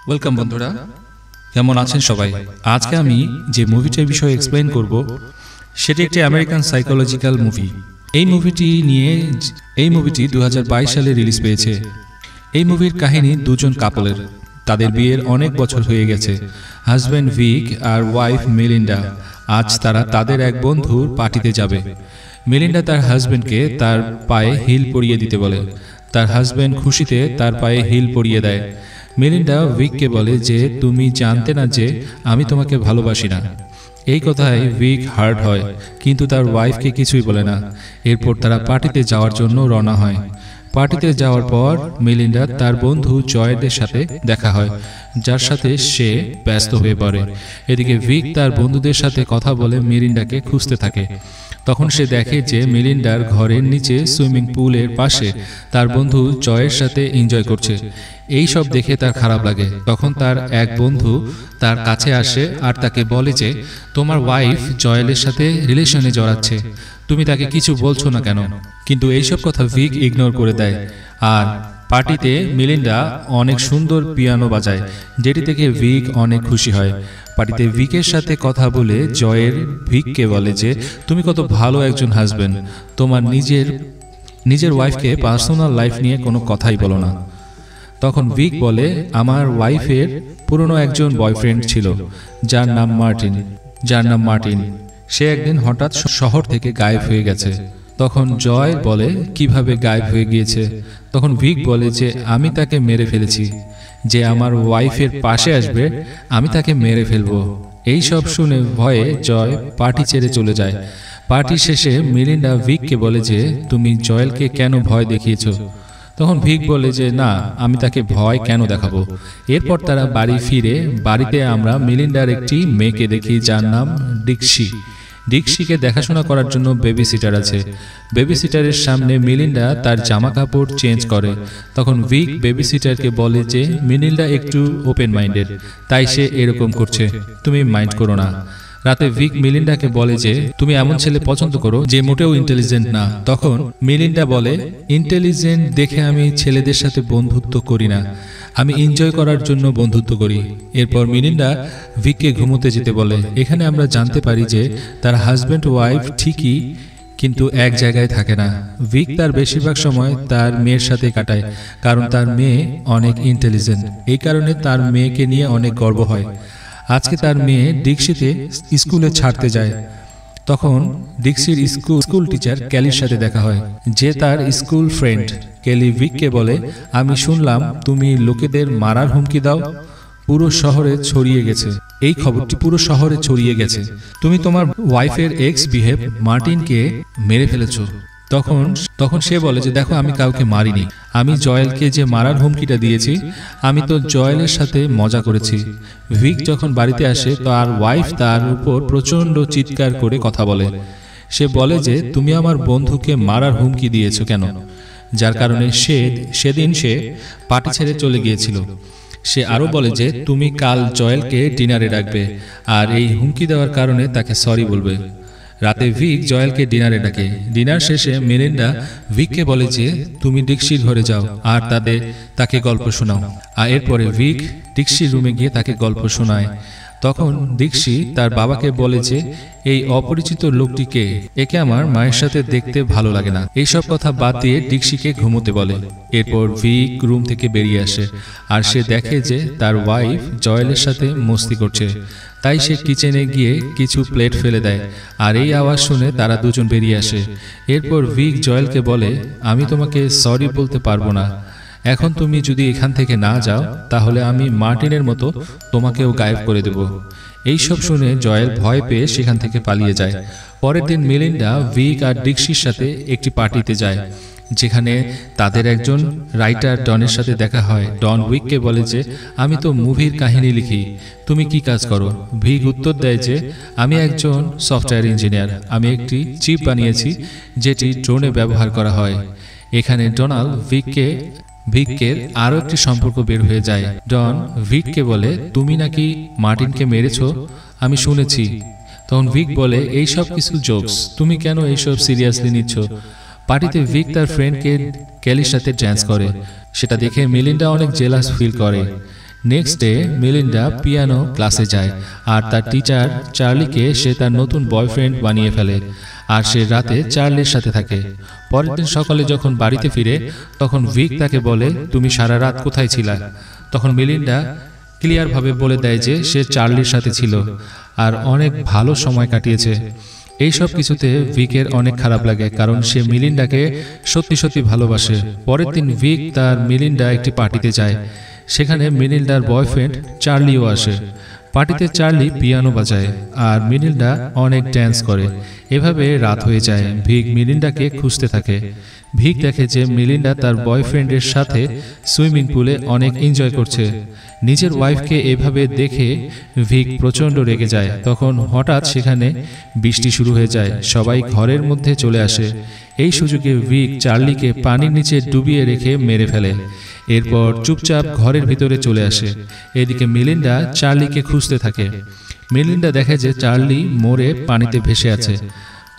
Welcome বন্ধুরা, কেমন আছেন সবাই? আজকে আমি যে মুভিটার বিষয়ে এক্সপ্লেইন করব সেটি একটি আমেরিকান সাইকোলজিক্যাল মুভি। এই মুভিটি 2022 সালে রিলিজ পেয়েছে। এই মুভির কাহিনী দুজন কাপলের। তাদের বিয়ের অনেক বছর হয়ে গেছে। হাজব্যান্ড ভিক আর ওয়াইফ মেলিন্ডা। আজ তারা তাদের এক বন্ধুর পার্টিতে যাবে। মেলিন্ডা তার হাজব্যান্ডকে তার পায়ে হিল পরিয়ে দিতে বলে। তার হাজব্যান্ড খুশিতে তার পায়ে হিল পরিয়ে দেয়। মেলিন্ডা ভিককে বলে যে তুমি জানতে না যে আমি তোমাকে ভালোবাসি না। এই কথায় ভিক হার্ট হয়, কিন্তু তার ওয়াইফকে কিছুই বলে না। এরপর তারা পার্টিতে যাওয়ার জন্য রওনা হয়। পার্টিতে যাওয়ার পর মেলিন্ডা তার বন্ধু জয়ের সাথে দেখা হয়, যার সাথে সে ব্যস্ত হয়ে পড়ে। এদিকে ভিক তার বন্ধুদের সাথে কথা বলে মেলিন্ডাকে খুঁজতে থাকে। তখন সে দেখে যে মেলিন্ডার ঘরের নিচে সুইমিং পুলের পাশে তার বন্ধু জয়ের সাথে এনজয় করছে। এই সব দেখে তার খারাপ লাগে। তখন তার এক বন্ধু তার কাছে আসে আর তাকে বলে যে তোমার ওয়াইফ জয়েলের সাথে রিলেশনে জড়াচ্ছে, তুমি তাকে কিছু বলছো না কেন? কিন্তু এইসব কথা ভিক ইগনোর করে দেয়। আর পার্টিতে মেলিন্ডা অনেক সুন্দর পিয়ানো বাজায়, যেটি থেকে ভিক অনেক খুশি হয়। পার্টিতে ভিকের সাথে কথা বলে জয়ের ভিককে বলে যে তুমি কত ভালো একজন হাজবেন্ড, তোমার নিজের ওয়াইফকে পার্সোনাল লাইফ নিয়ে কোনো কথাই বলো না। তখন ভিক বলে আমার ওয়াইফের পুরনো একজন বয়ফ্রেন্ড ছিল যার নাম মার্টিন। সে একদিন হঠাৎ শহর থেকে গায়েব হয়ে গেছে। তখন জয় বলে কিভাবে গায়েব হয়ে গিয়েছে? তখন ভিক বলে যে আমি তাকে মেরে ফেলেছি। যে আমার ওয়াইফের পাশে আসবে আমি তাকে মেরে ফেলবো। এই সব শুনে ভয়ে জয় পার্টি ছেড়ে চলে যায়। পার্টি শেষে মেলিন্ডা ভিককে বলে যে তুমি জয়েলকে কেন ভয় দেখিয়েছো? তখন ভিক বলে যে না, আমি তাকে ভয় কেন দেখাবো। এরপর তারা বাড়ি ফিরে বাড়িতে আমরা মেলিন্ডার একটি মেয়েকে দেখি যার নাম ডিক্সিকে দেখাশোনা করার জন্য বেবি সিটার আছে। বেবি সিটারের সামনে মেলিন্ডা তার জামা কাপড় চেঞ্জ করে। তখন ভিক বেবি সিটারকে বলে যে মেলিন্ডা একটু ওপেন মাইন্ডেড, তাই সে এরকম করছে, তুমি মাইন্ড করো না। রাতে ভিক মেলিন্ডাকে বলে যে তুমি এমন ছেলে পছন্দ করো যে মোটেও ইন্টেলিজেন্ট না। তখন মেলিন্ডা বলে ইন্টেলিজেন্ট দেখে আমি ছেলেদের সাথে বন্ধুত্ব করি না, আমি এনজয় করার জন্য বন্ধুত্ব করি। এরপর মেলিন্ডা ভিককে ঘুমোতে যেতে বলে। এখানে আমরা জানতে পারি যে তার হাজব্যান্ড ওয়াইফ ঠিকই, কিন্তু এক জায়গায় থাকে না। ভিক তার বেশিরভাগ সময় তার মেয়ের সাথে কাটায়, কারণ তার মেয়ে অনেক ইন্টেলিজেন্ট। এই কারণে তার মেয়েকে নিয়ে অনেক গর্ব হয়। আজকে তার মেয়ে ডিক্সিতে স্কুলে ছাড়তে যায়। তখন ডিক্সির স্কুল টিচার ক্যালির সাথে দেখা হয়, যে তার স্কুল ফ্রেন্ড। ক্যালি ভিককে বলে আমি শুনলাম তুমি লোকেদের মারার হুমকি দাও, পুরো শহরে ছড়িয়ে গেছে, এই খবরটি পুরো শহরে ছড়িয়ে গেছে, তুমি তোমার ওয়াইফের এক্স বিহেভ মার্টিনকে মেরে ফেলেছো। তখন সে বলে যে দেখো আমি কাউকে মারিনি, আমি জয়েলকে যে মারার হুমকিটা দিয়েছি আমি তো জয়েলের সাথে মজা করেছি। ভিক যখন বাড়িতে আসে তার ওয়াইফ তার উপর প্রচণ্ড চিৎকার করে কথা বলে। সে বলে যে তুমি আমার বন্ধুকে মারার হুমকি দিয়েছো কেন? যার কারণে সেদিন সে পার্টি ছেড়ে চলে গিয়েছিল। সে আরও বলে যে তুমি কাল জয়েলকে ডিনারে ডাকবে আর এই হুমকি দেওয়ার কারণে তাকে সরি বলবে। রাতে ভিক জয়েলকে ডিনারে ডাকে। ডিনার শেষে মেলিন্ডা ভিককে বলে যে তুমি ডিক্সির ঘরে যাও আর তাকে গল্প শোনাও। আর এরপরে ভিক ডিক্সির রুমে গিয়ে তাকে গল্প শোনায়। তখন ডিক্সি তার বাবাকে বলে যে এই অপরিচিত লোকটিকে, একে আমার মায়ের সাথে দেখতে ভালো লাগে না। এইসব কথা বাদ দিয়ে ডিক্সিকে ঘুমোতে বলে। এরপর ভিক রুম থেকে বেরিয়ে আসে আর সে দেখে যে তার ওয়াইফ জয়েলের সাথে মস্তি করছে। তাই সে কিচেনে গিয়ে কিছু প্লেট ফেলে দেয় আর এই আওয়াজ শুনে তারা দুজন বেরিয়ে আসে। এরপর ভিক জয়েলকে বলে আমি তোমাকে সরি বলতে পারবো না, এখন তুমি যদি এখান থেকে না যাও তাহলে আমি মার্টিনের মতো তোমাকেও গায়েব করে দেব। এইসব শুনে জয়েল ভয় পেয়ে সেখান থেকে পালিয়ে যায়। পরের দিন মেলিন্ডা ভিক আর ডিক্সির সাথে একটি পার্টিতে যায়, যেখানে তাদের একজন রাইটার ডনের সাথে দেখা হয়। ডন ভিককে বলে যে আমি তো মুভির কাহিনী লিখি, তুমি কি কাজ করো? ভিক উত্তর দেয় যে আমি একজন সফটওয়্যার ইঞ্জিনিয়ার, আমি একটি চিপ বানিয়েছি যেটি ড্রোনে ব্যবহার করা হয়। এখানে ডোনাল্ড ভিকের আরও একটি সম্পর্ক বের হয়ে যায়। ডন ভিককে বলে তুমি নাকি মার্টিনকে মেরেছো, আমি শুনেছি। তখন ভিক বলে এইসব কিছু জোকস, তুমি কেন এইসব সিরিয়াসলি নিচ্ছ? পার্টিতে ভিক তার ফ্রেন্ডকে ক্যালির সাথে ড্যান্স করে, সেটা দেখে মেলিন্ডা অনেক জেলাস ফিল করে। নেক্সট ডে মেলিন্ডা পিয়ানো ক্লাসে যায় আর তার টিচার চার্লিকে সে তার নতুন বয়ফ্রেন্ড বানিয়ে ফেলে আর সে রাতে চার্লির সাথে থাকে। পরের দিন সকালে যখন বাড়িতে ফিরে তখন ভিক তাকে বলে, তুমি সারা রাত কোথায় ছিলা? তখন মেলিন্ডা ক্লিয়ারভাবে বলে দেয় যে সে চার্লির সাথে ছিল আর অনেক ভালো সময় কাটিয়েছে। এই সব কিছুতে ভিকের অনেক খারাপ লাগে, কারণ সে মেলিন্ডাকে সত্যি সত্যি ভালোবাসে। পরের দিন ভিক তার মেলিন্ডা একটি পার্টিতে যায়। সেখানে মেলিন্ডার বয়ফ্রেন্ড চার্লিও আসে। পার্টিতে চার্লি পিয়ানো বাজায় আর মেলিন্ডা অনেক ড্যান্স করে। এভাবে রাত হয়ে যায়। ভিক মেলিন্ডাকে খুঁজতে থাকে। ভিক দেখে যে মেলিন্ডা তার বয়ফ্রেন্ডের সাথে সুইমিং পুলে অনেক এনজয় করছে। নিজের ওয়াইফকে এভাবে দেখে ভিক প্রচণ্ড রেগে যায়। তখন হঠাৎ সেখানে বৃষ্টি শুরু হয়ে যায়। সবাই ঘরের মধ্যে চলে আসে। এই সুযোগে ভিক চার্লিকে পানির নিচে ডুবিয়ে রেখে মেরে ফেলে। এরপর চুপচাপ ঘরের ভিতরে চলে আসে। এদিকে মেলিন্ডা চার্লিকে খুঁজতে থাকে। মেলিন্ডা দেখে যে চার্লি মরে পানিতে ভেসে আছে।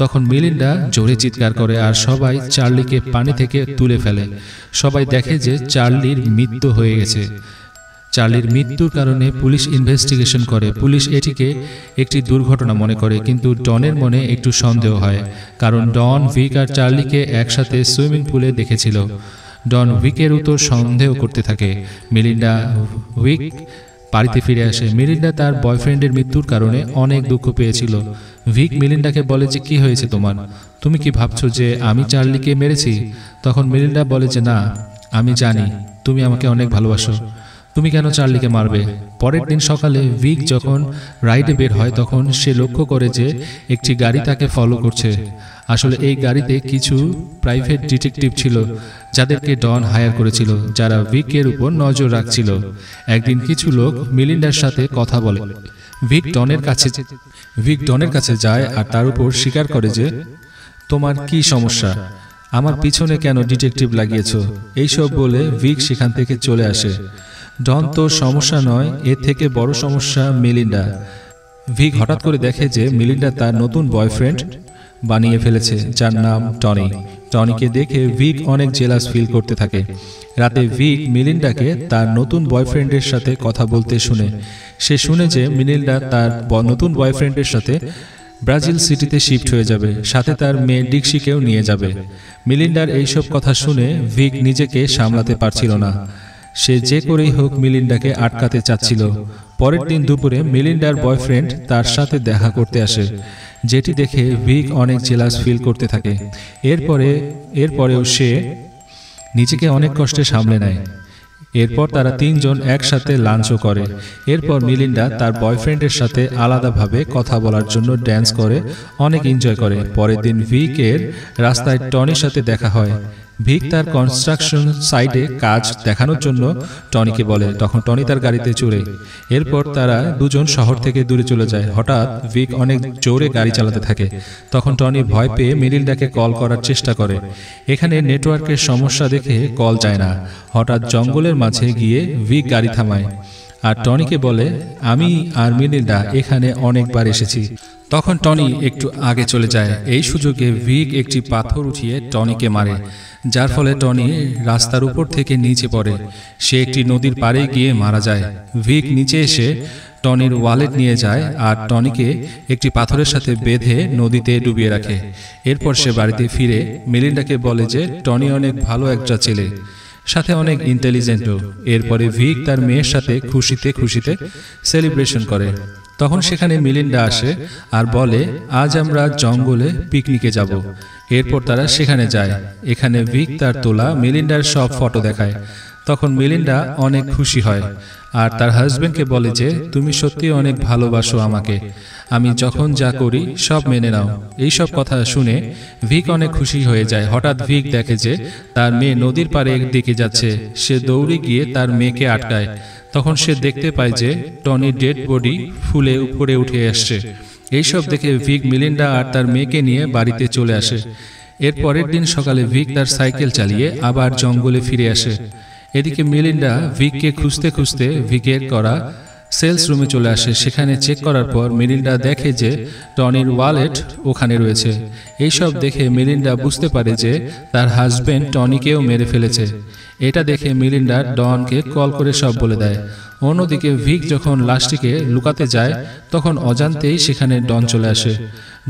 তখন মেলিন্ডা জোরে চিৎকার করে আর সবাই চার্লিকে পানি থেকে তুলে ফেলে। সবাই দেখে যে চার্লির মৃত্যু হয়ে গেছে। চার্লির মৃত্যুর কারণে পুলিশ ইনভেস্টিগেশন করে। পুলিশ এটিকে একটি দুর্ঘটনা মনে করে, কিন্তু ডনের মনে একটু সন্দেহ হয়, কারণ ডন ভিক আর চার্লিকে একসাথে সুইমিং পুলে দেখেছিল। ডন ভিকের উপর সন্দেহ করতে থাকে। মেলিন্ডা ভিক বাড়িতে ফিরে আসে। মেলিন্ডা তার বয়ফ্রেন্ডের মৃত্যুর কারণে অনেক দুঃখ পেয়েছিল। ভিক মেলিন্ডাকে বলে যে কি হয়েছে তোমার, তুমি কি ভাবছো যে আমি চার্লিকে মেরেছি? তখন মেলিন্ডা বলে যে না, আমি জানি তুমি আমাকে অনেক ভালোবাসো, তুমি কেন চার্লিকে মারবে? পরের দিন সকালে ভিক যখন রাইডে বের হয় তখন সে লক্ষ্য করে যে একটি গাড়ি তাকে ফলো করছে। আসলে এই গাড়িতে কিছু প্রাইভেট ডিটেকটিভ ছিল যাদেরকে ডন হায়ার করেছিল, যারা ভিকের উপর নজর রাখছিল। একদিন কিছু লোক মেলিন্ডার সাথে কথা বলে। ভিক ডনের কাছে যায় আর তার উপর স্বীকার করে যে তোমার কি সমস্যা, আমার পিছনে কেন ডিটেকটিভ লাগিয়েছ? এইসব বলে ভিক সেখান থেকে চলে আসে। ডন তো সমস্যা নয়, এর থেকে বড় সমস্যা মেলিন্ডা। ভিক হঠাৎ করে দেখে যে মেলিন্ডা তার নতুন বয়ফ্রেন্ড বানিয়ে ফেলেছে, যার নাম টনি। টনিকে দেখে ভিক অনেক জেলাস ফিল করতে থাকে। রাতে ভিক মেলিন্ডাকে তার নতুন বয়ফ্রেন্ডের সাথে কথা বলতে শুনে। সে শুনে যে মেলিন্ডা তার নতুন বয়ফ্রেন্ডের সাথে ব্রাজিল সিটিতে শিফট হয়ে যাবে, সাথে তার মেয়ে ডিক্সিকেও নিয়ে যাবে। মেলিন্ডার এইসব কথা শুনে ভিক নিজেকে সামলাতে পারছিল না। সে যে করেই হোক মেলিন্ডাকে আটকাতে চাচ্ছিল। পরের দিন দুপুরে মেলিন্ডার বয়ফ্রেন্ড তার সাথে দেখা করতে আসে, যেটি দেখে ভিক অনেক জেলাস ফিল করতে থাকে। এরপরেও সে নিজেকে অনেক কষ্টে সামলে নেয়। এরপর তারা তিনজন একসাথে লাঞ্চও করে। এরপর মেলিন্ডা তার বয়ফ্রেন্ডের সাথে আলাদাভাবে কথা বলার জন্য ড্যান্স করে অনেক এনজয় করে। পরের দিন ভিকের রাস্তায় টনির সাথে দেখা হয়। ভিক তার কনস্ট্রাকশন সাইটে কাজ দেখানোর জন্য টনিকে বলে। তখন টনি তার গাড়িতে চড়ে। এরপর তারা দুজন শহর থেকে দূরে চলে যায়। হঠাৎ ভিক অনেক জোরে গাড়ি চালাতে থাকে। তখন টনি ভয় পেয়ে মেলিন্ডাকে কল করার চেষ্টা করে। এখানে নেটওয়ার্কের সমস্যা দেখে কল যায় না। হঠাৎ জঙ্গলের মাঝে গিয়ে ভিক গাড়ি থামায় আর টনিকে বলে, আমি আর মেলিন্ডা এখানে অনেকবার এসেছি। তখন টনি একটু আগে চলে যায়। এই সুযোগে ভিক একটি পাথর উঠিয়ে টনিকে মারে, যার ফলে টনি রাস্তার উপর থেকে নিচে পড়ে। সে একটি নদীর পাড়ে গিয়ে মারা যায়। ভিক নিচে এসে টনির ওয়ালেট নিয়ে যায় আর টনিকে একটি পাথরের সাথে বেঁধে নদীতে ডুবিয়ে রাখে। এরপর সে বাড়িতে ফিরে মেলিন্ডাকে বলে যে টনি অনেক ভালো একটা ছেলে, সাথে অনেক ইন্টেলিজেন্টও। এরপরে ভিক তার মেয়ের সাথে খুশিতে সেলিব্রেশন করে। তখন সেখানে মেলিন্ডা আসে আর বলে, আজ আমরা জঙ্গলে পিকনিকে যাব। এরপর তারা সেখানে যায়। এখানে ভিক তার তোলা মেলিন্ডার সব ফটো দেখায়। তখন মেলিন্ডা অনেক খুশি হয় আর তার হাজবেন্ডকে বলে যে তুমি সত্যি অনেক ভালোবাসো আমাকে, আমি যখন যা করি সব মেনে নাও। এই সব কথা শুনে ভিক অনেক খুশি হয়ে যায়। হঠাৎ ভিক দেখে যে তার মেয়ে নদীর পাড়ে দিকে যাচ্ছে। সে দৌড়ে গিয়ে তার মেয়েকে আটকায়। তখন সে দেখতে পায় যে টনির ডেড বডি ফুলে উপরে উঠে আসছে। এইসব দেখে ভিক মেলিন্ডা আর তার মেয়েকে নিয়ে বাড়িতে চলে আসে। এর পরের দিন সকালে ভিক তার সাইকেল চালিয়ে আবার জঙ্গলে ফিরে আসে। এদিকে মেলিন্ডা ভিককে খুঁজতে ভিকের করা সেলস রুমে চলে আসে। সেখানে চেক করার পর মেলিন্ডা দেখে যে টনির ওয়ালেট ওখানে রয়েছে। এইসব দেখে মেলিন্ডা বুঝতে পারে যে তার হাজবেন্ড টনিকেও মেরে ফেলেছে। এটা দেখে মেলিন্ডা ডনকে কল করে সব বলে দেয়। অন্যদিকে ভিক যখন লাশটিকে লুকাতে যায় তখন অজান্তেই সেখানে ডন চলে আসে।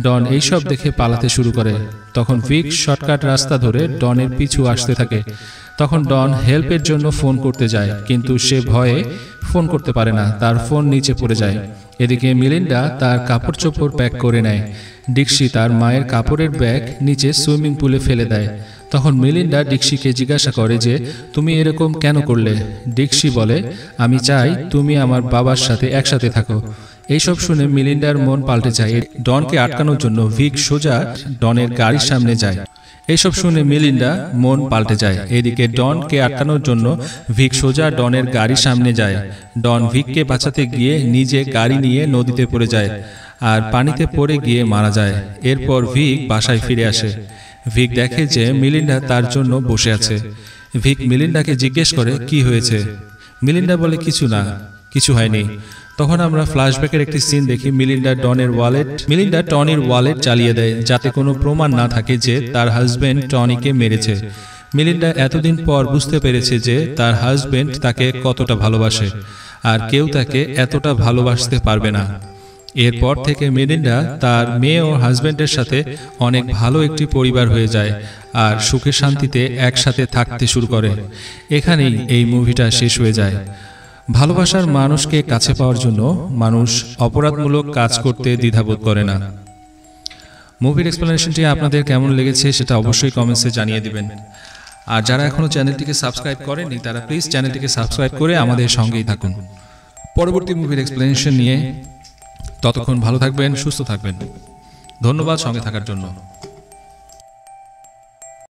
ডন এইসব দেখে পালাতে শুরু করে। তখন ভিক শর্টকাট রাস্তা ধরে ডনের পিছু আসতে থাকে। তখন ডন হেল্পের জন্য ফোন করতে যায়, কিন্তু সে ভয়ে ফোন করতে পারে না, তার ফোন নিচে পড়ে যায়। এদিকে মেলিন্ডা তার কাপড় চোপড় প্যাক করে নেয়। ডিক্সি তার মায়ের কাপড়ের ব্যাগ নিচে সুইমিং পুলে ফেলে দেয়। তখন মেলিন্ডা ডিক্সিকে জিজ্ঞাসা করে যে তুমি এরকম কেন করলে। ডিক্সি বলে আমি চাই তুমি আমার বাবার সাথে একসাথে থাকো। এইসব শুনে মেলিন্ডার মন পাল্টে যায়। ডনকে আটকানোর জন্য ভিক সোজা ডনের গাড়ির সামনে যায়। এইসব শুনে মেলিন্ডা মন পাল্টে যায়। এদিকে ডনকে আটকানোর জন্য ভিক সোজা ডনের গাড়ির সামনে যায়। ডন ভিককে বাঁচাতে গিয়ে নিজে গাড়ি নিয়ে নদীতে পড়ে যায় আর পানিতে পড়ে গিয়ে মারা যায়। এরপর ভিক বাসায় ফিরে আসে। ভিক দেখে যে মেলিন্ডা তার জন্য বসে আছে। ভিক মেলিন্ডাকে জিজ্ঞেস করে কি হয়েছে। মেলিন্ডা বলে কিছু না, কিছু হয়নি। তখন আমরা ফ্ল্যাশব্যাকের একটি সিন দেখি। মেলিন্ডা টনির ওয়ালেট চালিয়ে দেয় যাতে কোনো প্রমাণ না থাকে যে তার হাজবেন্ড টনিকে মেরেছে। মেলিন্ডা এতদিন পর বুঝতে পেরেছে যে তার হাজবেন্ড তাকে কতটা ভালোবাসে, আর কেউ তাকে এতটা ভালোবাসতে পারবে না। এরপর থেকে মেলিন্ডা তার মেয়ে ও হাজবেন্ডের সাথে অনেক ভালো একটি পরিবার হয়ে যায় আর সুখে শান্তিতে একসাথে থাকতে শুরু করে। এখানেই এই মুভিটা শেষ হয়ে যায়। ভালোবাসার মানুষকে কাছে পাওয়ার জন্য মানুষ অপরাধমূলক কাজ করতে দ্বিধাবোধ করে না। মুভির এক্সপ্লেনেশনটি আপনাদের কেমন লেগেছে সেটা অবশ্যই কমেন্টসে জানিয়ে দিবেন। আর যারা এখনো চ্যানেলটিকে সাবস্ক্রাইব করেননি তারা প্লিজ চ্যানেলটিকে সাবস্ক্রাইব করে আমাদের সঙ্গেই থাকুন পরবর্তী মুভির এক্সপ্লেনেশন নিয়ে। ততক্ষণ ভালো থাকবেন, সুস্থ থাকবেন। ধন্যবাদ সঙ্গে থাকার জন্য।